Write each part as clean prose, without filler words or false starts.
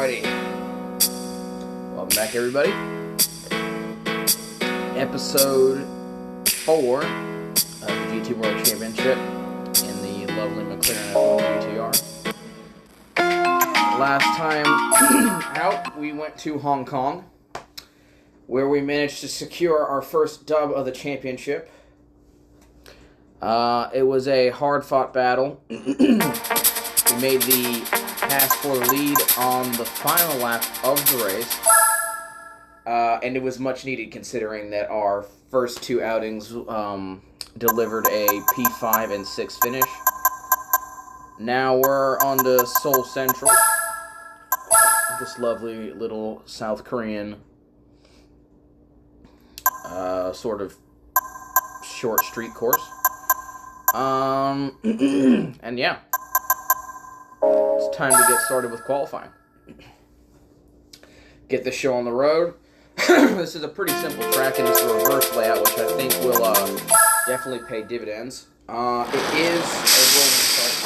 Alrighty. Welcome back, everybody. Episode 4 of the GT World Championship in the lovely McLaren F1 GTR. Last time out, we went to Hong Kong, where we managed to secure our first dub of the championship. It was a hard-fought battle. We made the pass for the lead on the final lap of the race, and it was much needed considering that our first two outings delivered a P5 and 6 finish. Now we're on to Seoul Central, this lovely little South Korean sort of short street course. And yeah. It's time to get started with qualifying. Get the show on the road. This is a pretty simple track, and it's a reverse layout, which I think will definitely pay dividends. It is a rolling start.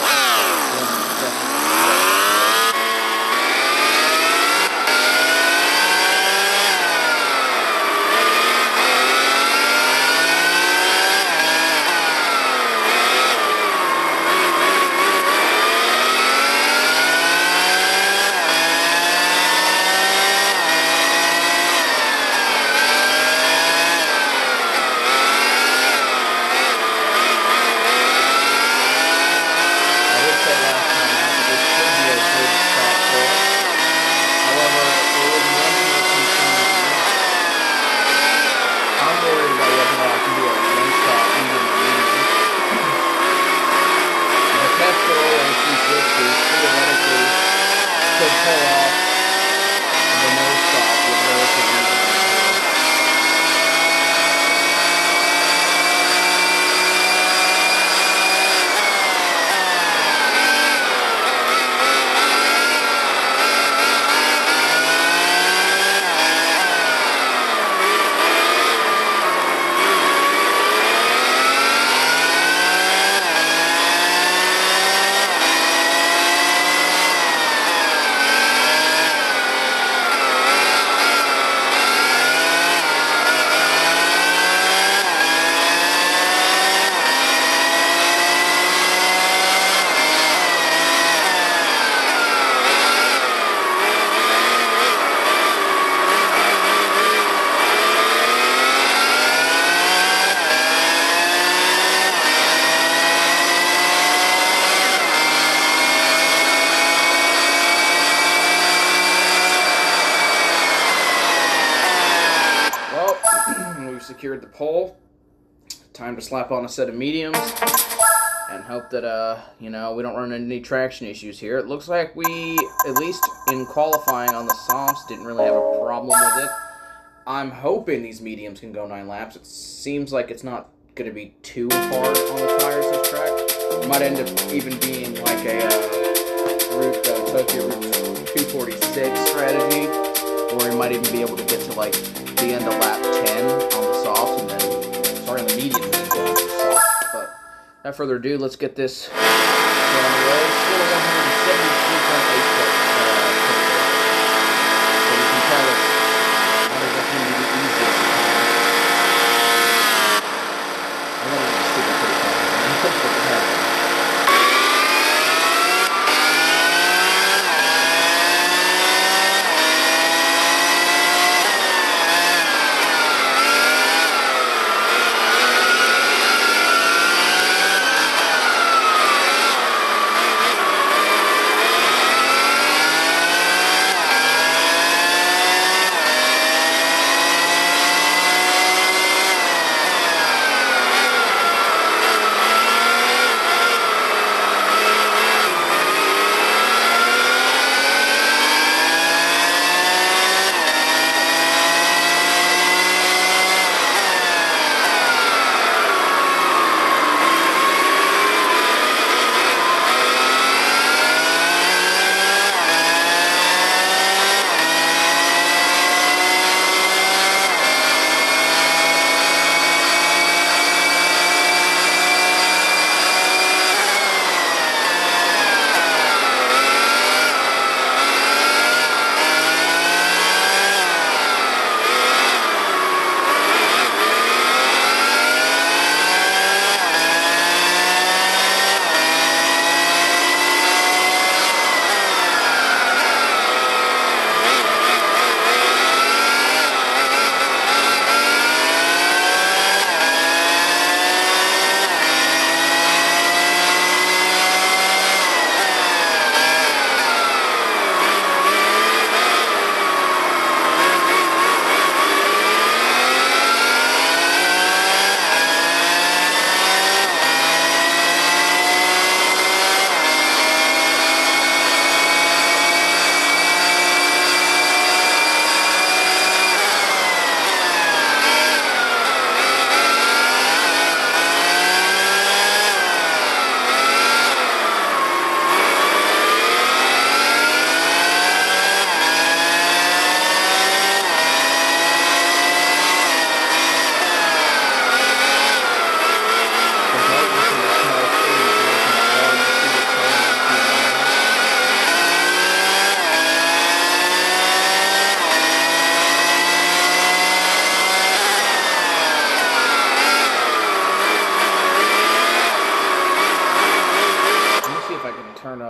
Secured the pole. Time to slap on a set of mediums and hope that we don't run into any traction issues here. It looks like we, at least in qualifying on the softs, didn't really have a problem with it. I'm hoping these mediums can go 9 laps. It seems like it's not going to be too hard on the tires this track. It might end up even being like a Tokyo Route 246 strategy, or we might even be able to get to like the end of lap 10 on the soft, and then starting the medium and then going to the soft. But without further ado, let's get this on the road. Still 173.8 foot. So you can tell it's not exactly the easiest to time. I'm going to stick it pretty far.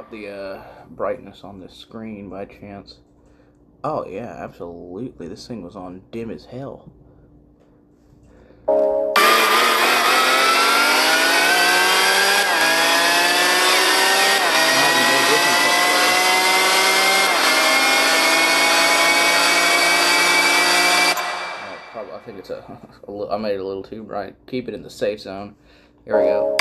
up the brightness on this screen by chance. Oh yeah, absolutely. This thing was on dim as hell. I think it's I made it a little too bright. Keep it in the safe zone. Here we go.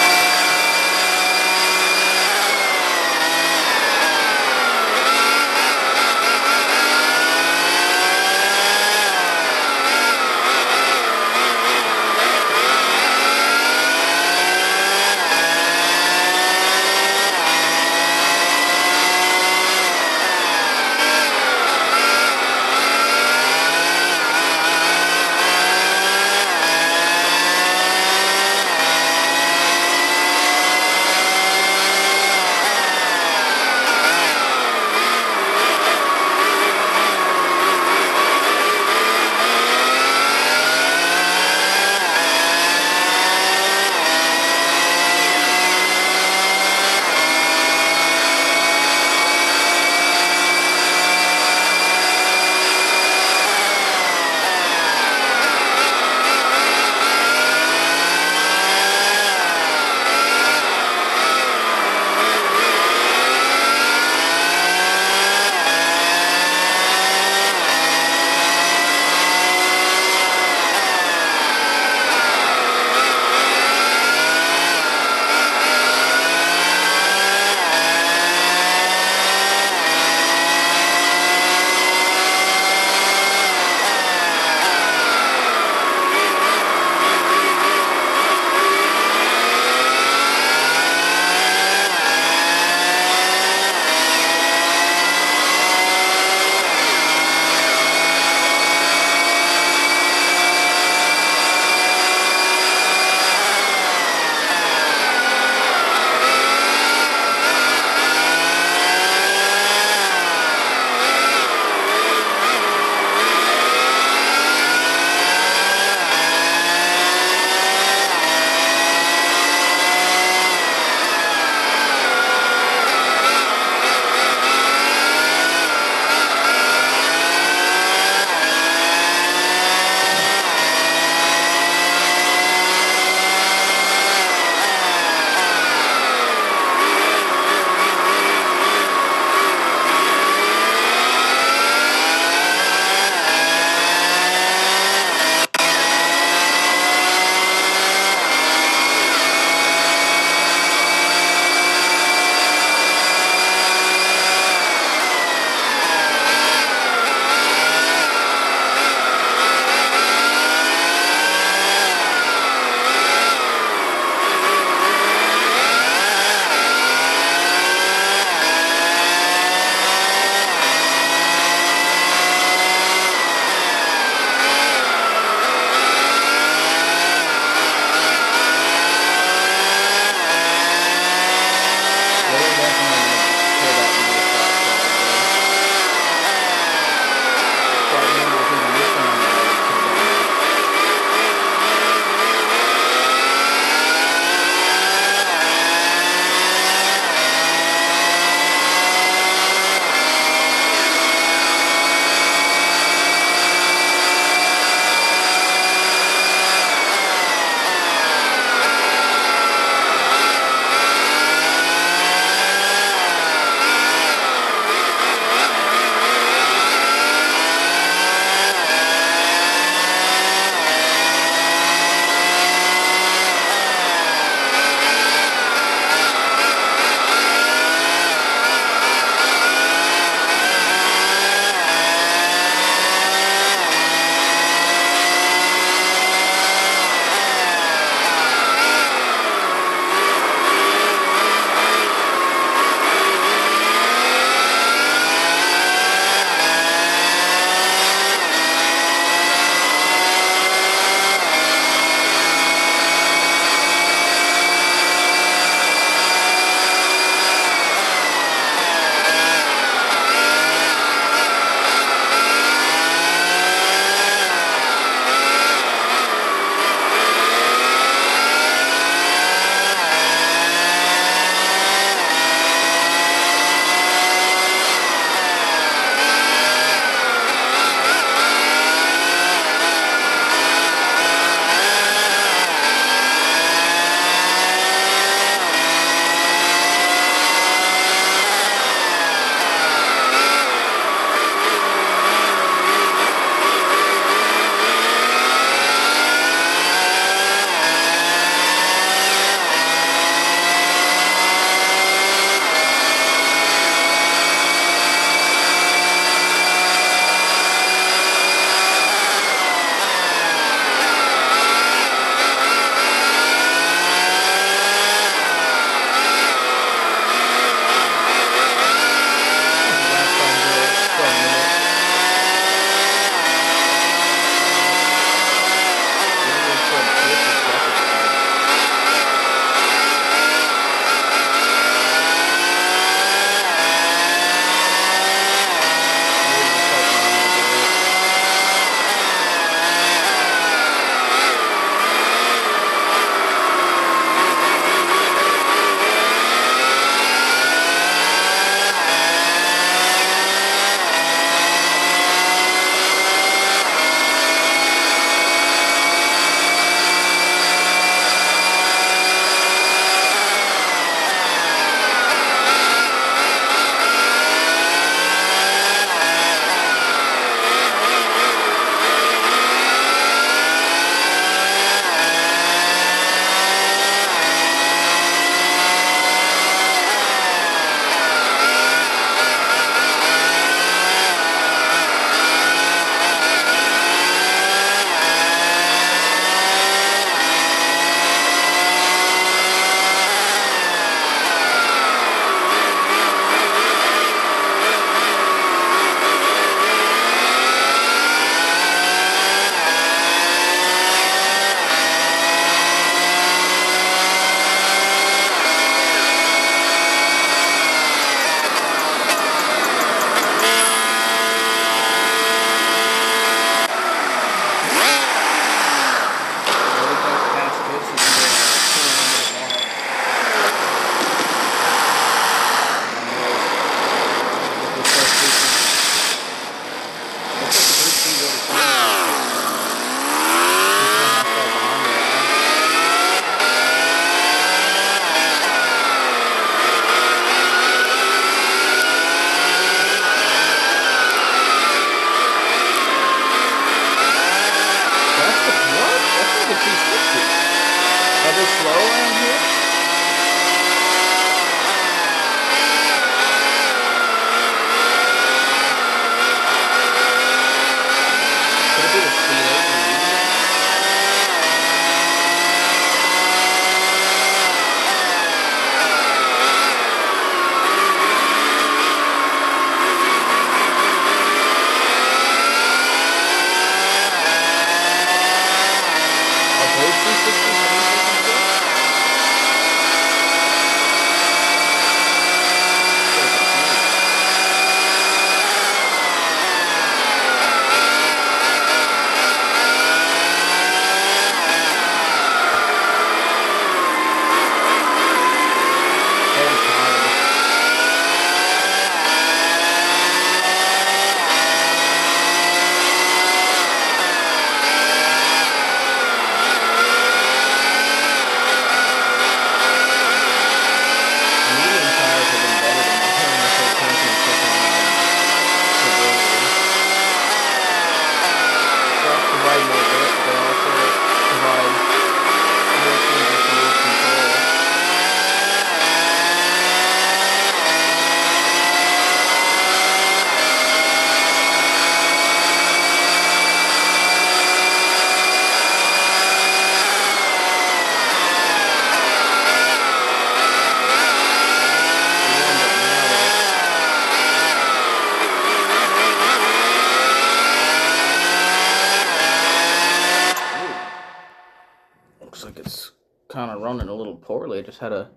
running a little poorly. I just had a...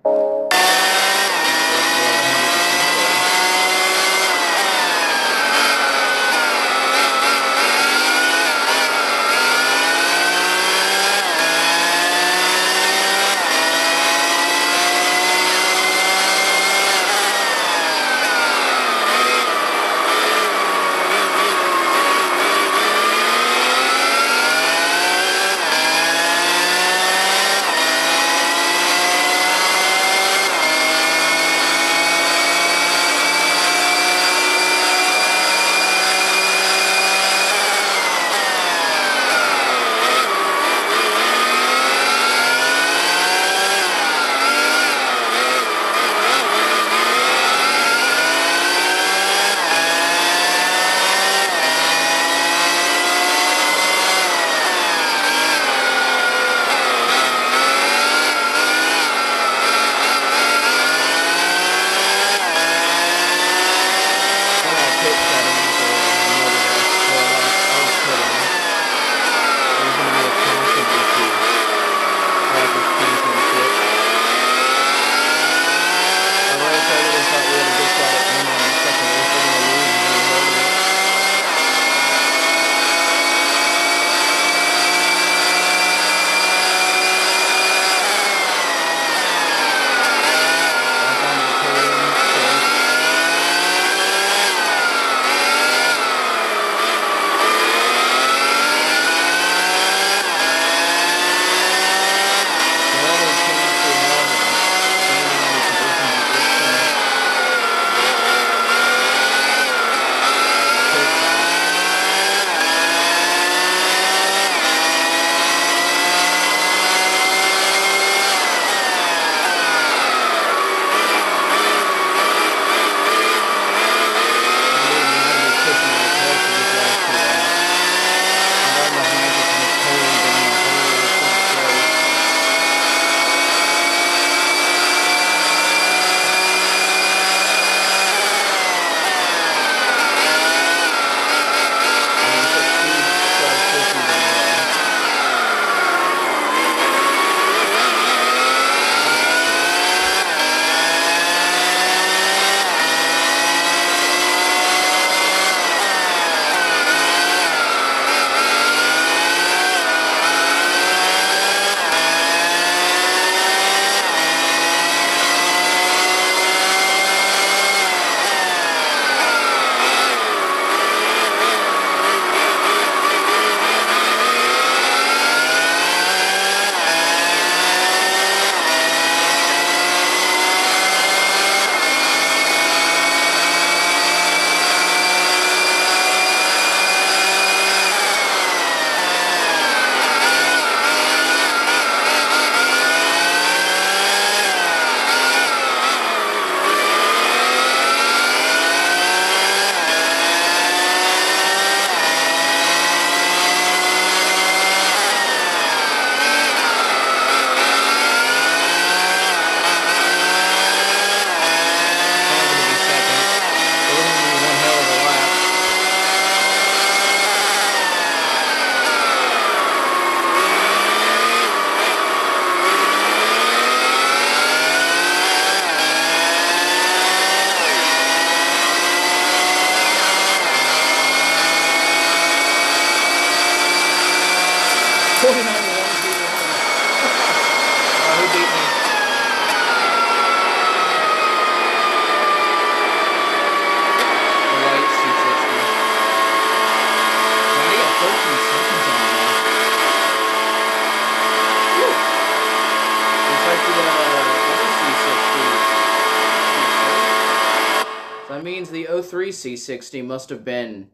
That means the 03 C60 must have been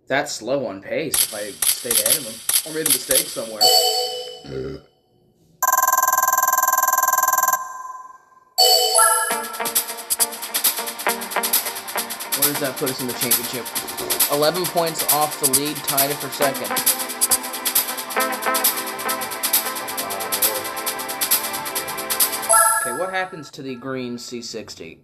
that slow on pace if I stayed ahead of him. Or made a mistake somewhere. Where does that put us in the championship? 11 points off the lead, tied it for second. Okay, what happens to the green C60?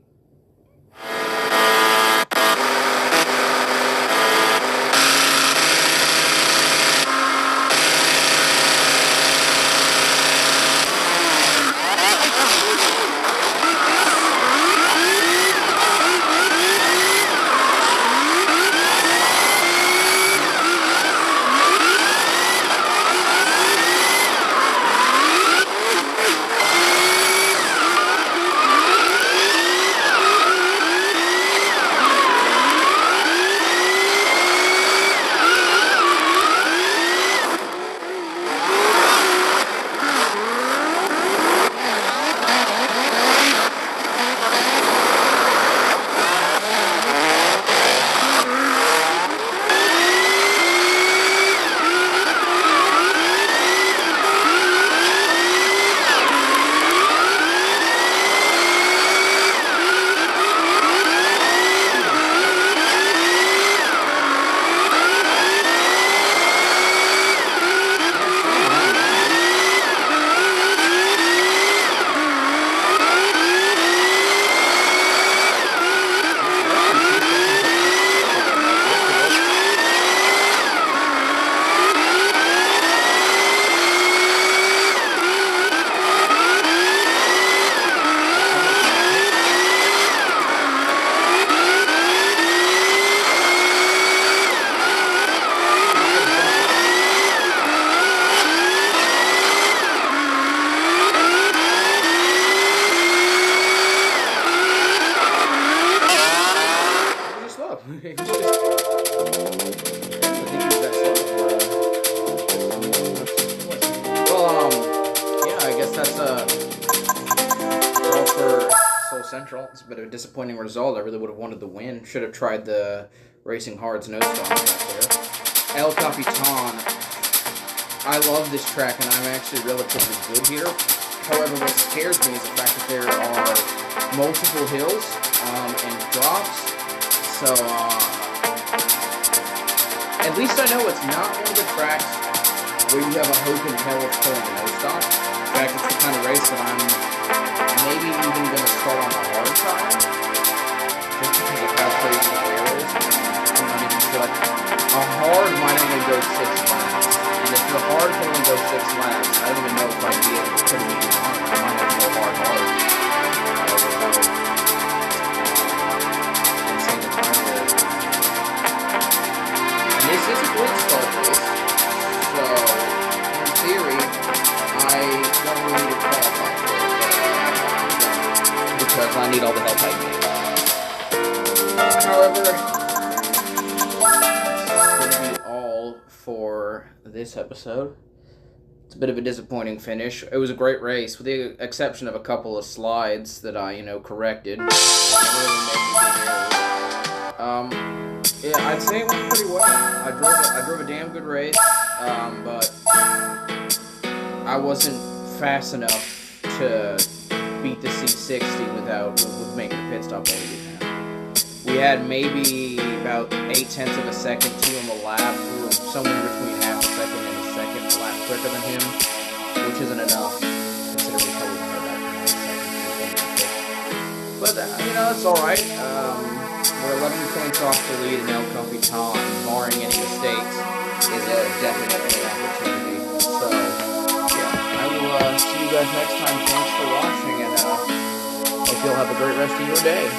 He was just, I think he was that slow. Well, yeah, I guess that's all for Seoul Central. It's a bit of a disappointing result. I really would have wanted the win. Should have tried the Racing Hard's nose stop back there. El Capitan. I love this track, and I'm actually relatively good here. However, what scares me is the fact that there are multiple hills and drops. So, at least I know it's not one of the tracks where you have a hope in hell of pulling a nose stop. In fact, it's the kind of race that I'm maybe even going to start on the hard side, just because of how crazy the air is. I'm not even sure, like, a hard might only go 6 laps. And if the hard can only go 6 laps, I don't even know if I'd be able to put it even on. I might have to go hard. This is a great start race, so in theory, I don't really need to qualify for it, because I need all the help I can get. However, that's going to be all for this episode. It's a bit of a disappointing finish. It was a great race, with the exception of a couple of slides that I, corrected. It really made me good errors. Yeah, I'd say it went pretty well. I drove a damn good race, but I wasn't fast enough to beat the C60 with making a pit stop over the We had maybe about 0.8 of a second to him a lap. We were somewhere between half a second and a second a lap quicker than him, which isn't enough, considering we probably had that 9 seconds. But, that's alright. We're 11 points off the lead in El Capitan, barring any mistakes, is a definite opportunity. So, yeah, I will see you guys next time. Thanks for watching, and hope you'll have a great rest of your day.